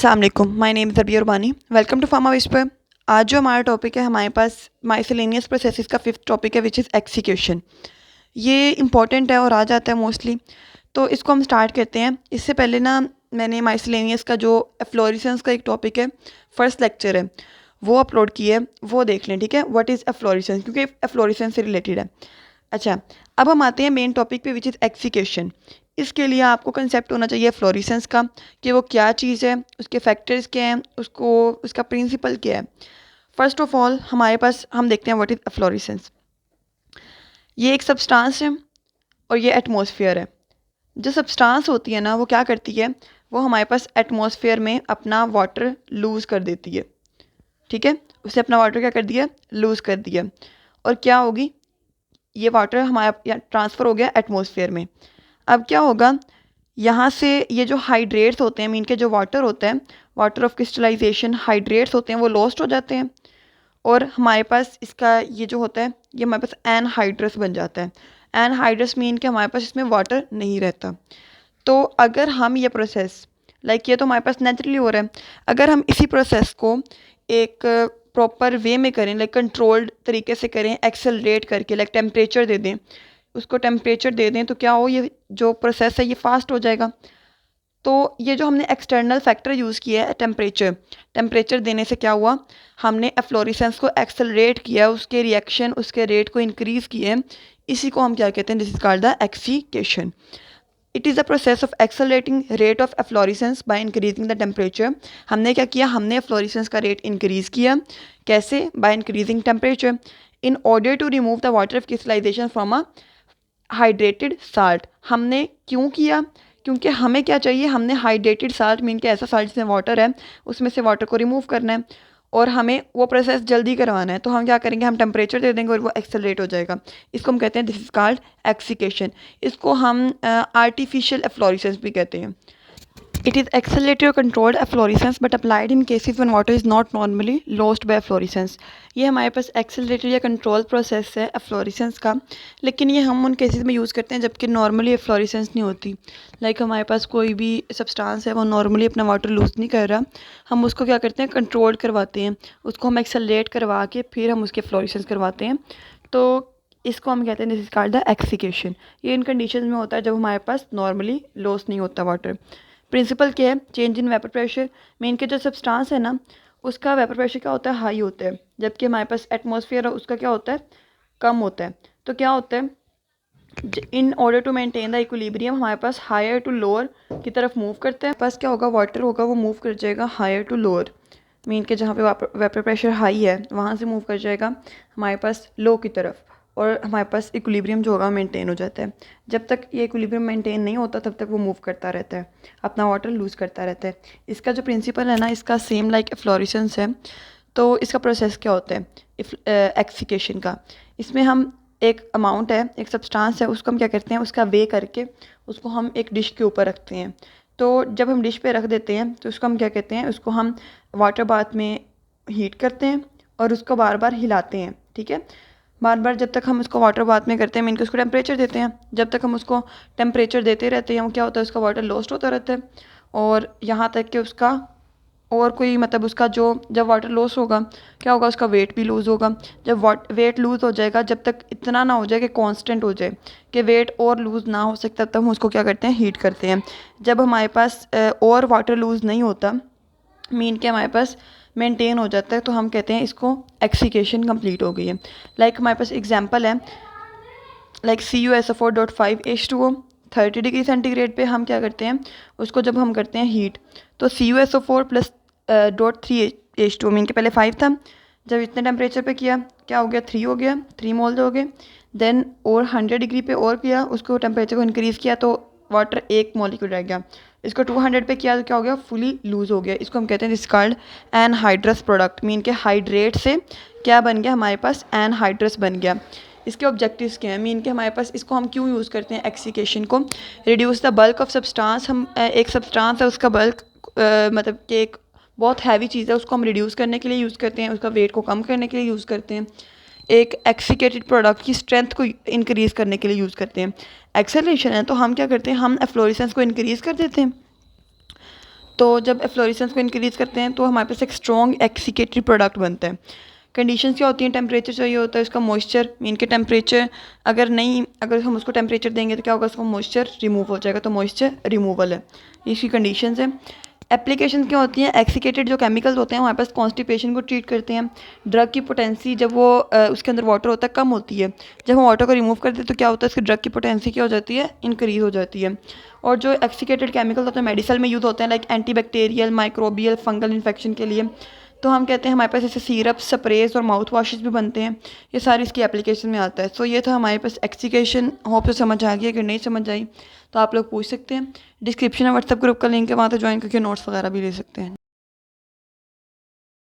अस्सलाम वालेकुम, my name is Rabia Rubani. Welcome to pharma whisper. आज जो हमारा टॉपिक है, हमारे पास माइसेलेनियस प्रोसेसेस का फिफ्थ टॉपिक है विच इज़ एक्सिक्यूशन। ये इंपॉर्टेंट है और आ जाता है मोस्टली, तो इसको हम स्टार्ट करते हैं। इससे पहले ना मैंने माइसेलेनियस का जो एफ्लोरेसेंस का एक टॉपिक है, फर्स्ट लेक्चर है, वो अपलोड किया है, वो देख लें, ठीक है। व्हाट इज़ एफ्लोरेसेंस, क्योंकि एफ्लोरेसेंस से रिलेटेड है। अच्छा, अब हम आते हैं मेन टॉपिक पे विच इज़ एक्सिक्यूशन। इसके लिए आपको कंसेप्ट होना चाहिए फ्लोरेसेंस का, कि वो क्या चीज़ है, उसके फैक्टर्स क्या हैं, उसको उसका प्रिंसिपल क्या है। फर्स्ट ऑफ ऑल हमारे पास हम देखते हैं व्हाट इज़ फ्लोरेसेंस। ये एक सब्सटेंस है और ये एटमॉस्फेयर है। जो सब्सटेंस होती है ना, वो क्या करती है, वो हमारे पास एटमॉस्फेयर में अपना वाटर लूज़ कर देती है, ठीक है। उसे अपना वाटर क्या कर दिया, लूज़ कर दिया, और क्या होगी, ये वाटर हमारा ट्रांसफ़र हो गया एटमॉस्फेयर में। अब क्या होगा, यहाँ से ये जो हाइड्रेट्स होते हैं, मीन के जो वाटर होता है, वाटर ऑफ क्रिस्टलाइजेशन हाइड्रेट्स होते हैं, वो लॉस्ट हो जाते हैं, और हमारे पास इसका ये जो होता है, ये हमारे पास एनहाइड्रस बन जाता है। एनहाइड्रस मीन के हमारे पास इसमें वाटर नहीं रहता। तो अगर हम ये प्रोसेस, लाइक ये तो हमारे पास नेचुरली हो रहा है, अगर हम इसी प्रोसेस को एक प्रॉपर वे में करें, लाइक कंट्रोल्ड तरीके से करें, एक्सेलरेट करके, लाइक टेम्परेचर दे दें, उसको टेम्परेचर दे दें, तो क्या हो, ये जो प्रोसेस है ये फास्ट हो जाएगा। तो ये जो हमने एक्सटर्नल फैक्टर यूज़ किया है, टेम्परेचर, टेम्परेचर देने से क्या हुआ, हमने एफ्लोरेसेंस को एक्सेलरेट किया, उसके रिएक्शन, उसके रेट को इंक्रीज़ किए। इसी को हम क्या कहते हैं, this is called the exsiccation. It is the process of accelerating rate of efflorescence by increasing the temperature. हमने क्या किया, हमने एफ्लोरेसेंस का रेट इंक्रीज़ किया, कैसे, by increasing temperature, in order to remove the water of crystallization from a hydrated salt. हमने क्यों किया, क्योंकि हमें क्या चाहिए, हमने हाइड्रेटेड साल्ट मीन के ऐसा साल्ट जिसमें वाटर है, उसमें से वाटर को रिमूव करना है, और हमें वो प्रोसेस जल्दी करवाना है। तो हम क्या करेंगे, हम टेम्परेचर दे देंगे और वो एक्सेलरेट हो जाएगा। इसको हम कहते हैं, दिस इज कॉल्ड एक्सिकेशन। इसको हम आर्टिफिशियल एफ्लोरेसेंस भी कहते हैं। It is accelerated or controlled efflorescence but applied in cases when water is not normally lost by efflorescence। ये हमारे पास एक्सेलरेटेड या कंट्रोल प्रोसेस है एफ्लोरेसेंस का, लेकिन ये हम उन केसेस में यूज़ करते हैं जबकि नॉर्मली एफ्लोरेसेंस नहीं होती। लाइक हमारे पास कोई भी सब्सटेंस है, वो नॉर्मली अपना वाटर लूज़ नहीं कर रहा, हम उसको क्या करते हैं, कंट्रोल करवाते हैं, उसको हम एक्सेलरेट करवा के फिर हम उसके एफ्लोरेसेंस करवाते हैं। तो इसको हम कहते हैं, दिस इज कॉल्ड द एक्सिकेशन। ये इन कंडीशन में होता है जब हमारे पास नॉर्मली लॉस नहीं होता वाटर। प्रिंसिपल क्या है, change in vapour pressure. Main के जो सब्सटेंस है ना, उसका वेपर प्रेशर क्या होता है, हाई होता है, जबकि हमारे पास एटमॉस्फेयर है, उसका क्या होता है, कम होता है। तो क्या होता है, in order to maintain the equilibrium, हमारे पास हायर टू लोअर की तरफ मूव करते हैं। पास क्या होगा, वाटर होगा, वो मूव कर जाएगा हायर टू लोअर, मीन के जहाँ पे वेपर प्रेशर हाई है, वहाँ से मूव कर जाएगा हमारे पास लो की तरफ, और हमारे पास इक्विलिब्रियम जो होगा मेंटेन हो जाता है। जब तक ये इक्विलिब्रियम मेंटेन नहीं होता, तब तक वो मूव करता रहता है, अपना वाटर लूज़ करता रहता है। इसका जो प्रिंसिपल है ना, इसका सेम लाइक एफ्लोरेसेंस है। तो इसका प्रोसेस क्या होता है एक्सिकेशन का, इसमें हम एक अमाउंट है, एक सब्सटेंस है, उसको हम क्या करते हैं, उसका वे करके उसको हम एक डिश के ऊपर रखते हैं। तो जब हम डिश पे रख देते हैं, तो उसको हम क्या कहते हैं, उसको हम वाटर बाथ में हीट करते हैं और उसको बार बार हिलाते हैं, ठीक है। बार बार जब तक हम उसको वाटर बाथ में करते हैं, मीन के उसको टेम्परेचर देते हैं, जब तक हम उसको टेम्परेचर देते रहते हैं, वो क्या होता है, उसका वाटर लॉस्ट होता रहता है, और यहाँ तक कि उसका और कोई मतलब उसका जो, जब वाटर लॉस होगा, क्या होगा, उसका वेट भी लूज़ होगा। जब वेट लूज़ हो जाएगा, जब तक इतना ना हो जाए कि कांस्टेंट हो जाए, कि वेट और लूज़ ना हो सकता, तब हम उसको क्या करते हैं, हीट करते हैं। जब हमारे पास और वाटर लूज़ नहीं होता, मीन के हमारे पास मेंटेन हो जाता है, तो हम कहते हैं इसको एक्सिकेशन कंप्लीट हो गई है। लाइक हमारे पास एग्जांपल है, लाइक CuSO4.5H2O 30 डिग्री सेंटीग्रेड पे हम क्या करते हैं, उसको जब हम करते हैं हीट, तो CuSO4 प्लस .3H2O, मीन के पहले 5 था, जब इतने टेम्परेचर पे किया, क्या हो गया, 3 हो गया, 3 मोल हो गए। देन और 100 डिग्री पे और किया, उसको टेम्परेचर को इंक्रीज़ किया, तो वाटर एक मॉलिक्यूल रह गया। इसको 200 पे किया, तो क्या हो गया, फुली लूज़ हो गया। इसको हम कहते हैं, this called anhydrous product, mean के हाइड्रेट से क्या बन गया, हमारे पास एनहाइड्रस बन गया। इसके ऑब्जेक्टिव्स क्या हैं, मीन के हमारे पास इसको हम क्यों यूज़ करते हैं एक्सिकेशन को, reduce the bulk of substance. हम एक सब्सटेंस है, उसका बल्क मतलब कि एक बहुत हैवी चीज़ है, उसको हम रिड्यूस करने के लिए यूज़ करते हैं, उसका वेट को कम करने के लिए यूज़ करते हैं। एक एक्सिकेटेड प्रोडक्ट की स्ट्रेंथ को इंक्रीज़ करने के लिए यूज़ करते हैं। एक्सेलरेशन है, तो हम क्या करते हैं, हम एफ्लोरेसेंस को इंक्रीज़ कर देते हैं। तो जब एफ्लोरेसेंस को इंक्रीज़ करते हैं तो हमारे पास एक स्ट्रॉन्ग एक्सीकेटरी प्रोडक्ट बनता है। कंडीशंस क्या होती हैं, टेम्परेचर चाहिए होता है, उसका मॉइस्चर मीन के टेम्परेचर अगर हम उसको टेम्परेचर देंगे तो क्या होगा, उसका मॉइस्चर रिमूव हो जाएगा, तो मॉइस्चर रिमूवल है, इसकी कंडीशंस है। एप्लीकेशन क्या होती हैं, एक्सीकेटेड जो केमिकल्स होते हैं हमारे पास कॉन्स्टिपेशन को ट्रीट करते हैं। ड्रग की पोटेंसी जब वो उसके अंदर वाटर होता है कम होती है, जब हम वाटर को रिमूव कर दें तो क्या होता है, उसकी ड्रग की पोटेंसी क्या हो जाती है, इंक्रीज़ हो जाती है। और जो एक्सीकेटेड केमिकल्स होते हैं मेडिसिन में यूज़ होते हैं, like antibacterial, microbial, fungal infection के लिए, तो हम कहते हैं हमारे पास ऐसे सिरप, स्प्रेज और माउथ वॉशेस भी बनते हैं, ये सारी इसकी एप्लीकेशन में आता है। सो ये था हमारे पास एक्सीकेशन। होप से समझ आ गई, अगर नहीं समझ आई तो आप लोग पूछ सकते हैं। डिस्क्रिप्शन में व्हाट्सएप ग्रुप का लिंक है, वहाँ से ज्वाइन करके नोट्स वगैरह भी ले सकते हैं।